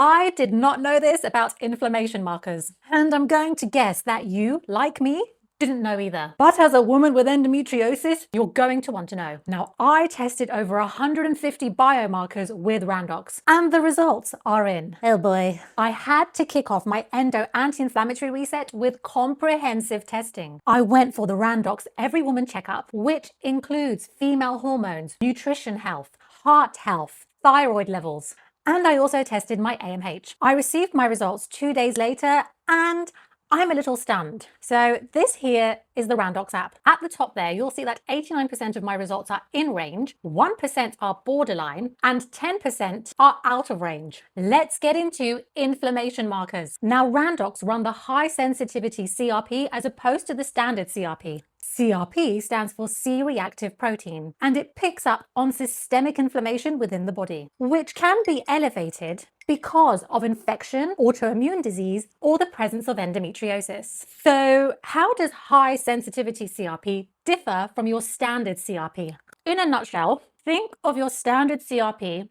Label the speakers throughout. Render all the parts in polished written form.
Speaker 1: I did not know this about inflammation markers, and I'm going to guess that you, like me, didn't know either. But as a woman with endometriosis, you're going to want to know. Now, I tested over 150 biomarkers with Randox, and the results are in. Oh boy. I had to kick off my endo anti-inflammatory reset with comprehensive testing. I went for the Randox Every Woman Checkup, which includes female hormones, nutrition health, heart health, thyroid levels, and I also tested my AMH. I received my results 2 days later, and I'm a little stunned. So this here is the Randox app. At the top there, you'll see that 89% of my results are in range, 1% are borderline, and 10% are out of range. Let's get into inflammation markers. Now, Randox run the high sensitivity CRP as opposed to the standard CRP. CRP stands for C-reactive protein, and it picks up on systemic inflammation within the body, which can be elevated because of infection, autoimmune disease, or the presence of endometriosis. So how does high sensitivity CRP differ from your standard CRP? In a nutshell, think of your standard CRP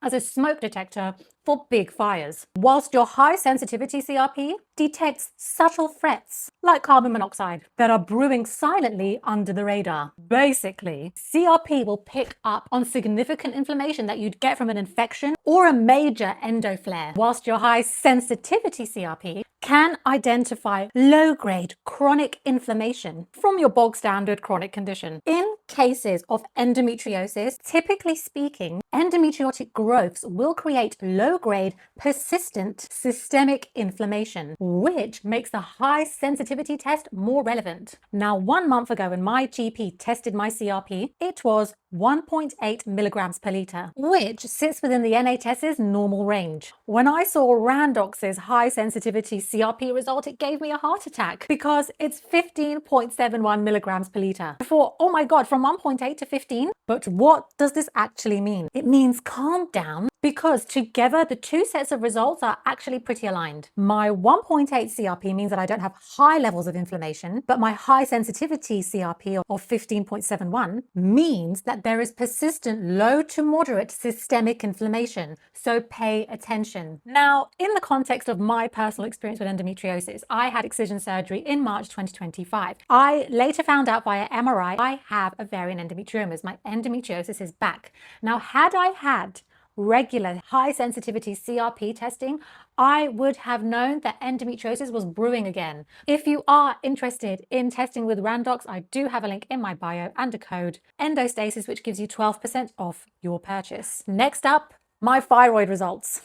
Speaker 1: as a smoke detector for big fires, whilst your high sensitivity CRP detects subtle threats like carbon monoxide that are brewing silently under the radar. Basically, CRP will pick up on significant inflammation that you'd get from an infection or a major endo flare, whilst your high sensitivity CRP can identify low-grade chronic inflammation from your bog standard chronic condition. In cases of endometriosis, typically speaking, endometriotic growths will create low-grade, persistent systemic inflammation, which makes the high sensitivity test more relevant. Now, 1 month ago when my GP tested my CRP, it was 1.8 milligrams per litre, which sits within the NHS's normal range. When I saw Randox's high sensitivity CRP result, it gave me a heart attack because it's 15.71 milligrams per litre. Before, oh my God, from 1.8 to 15? But what does this actually mean? It means calm down, because together the two sets of results are actually pretty aligned. My 1.8 CRP means that I don't have high levels of inflammation, but my high sensitivity CRP of 15.71 means that there is persistent low to moderate systemic inflammation. So pay attention. Now, in the context of my personal experience with endometriosis, I had excision surgery in March 2025. I later found out via MRI I have ovarian endometriomas. My endometriosis is back. Now, had I had regular high sensitivity CRP testing, I would have known that endometriosis was brewing again. If you are interested in testing with Randox, I do have a link in my bio and a code endostasis, which gives you 12% off your purchase. Next up, my thyroid results.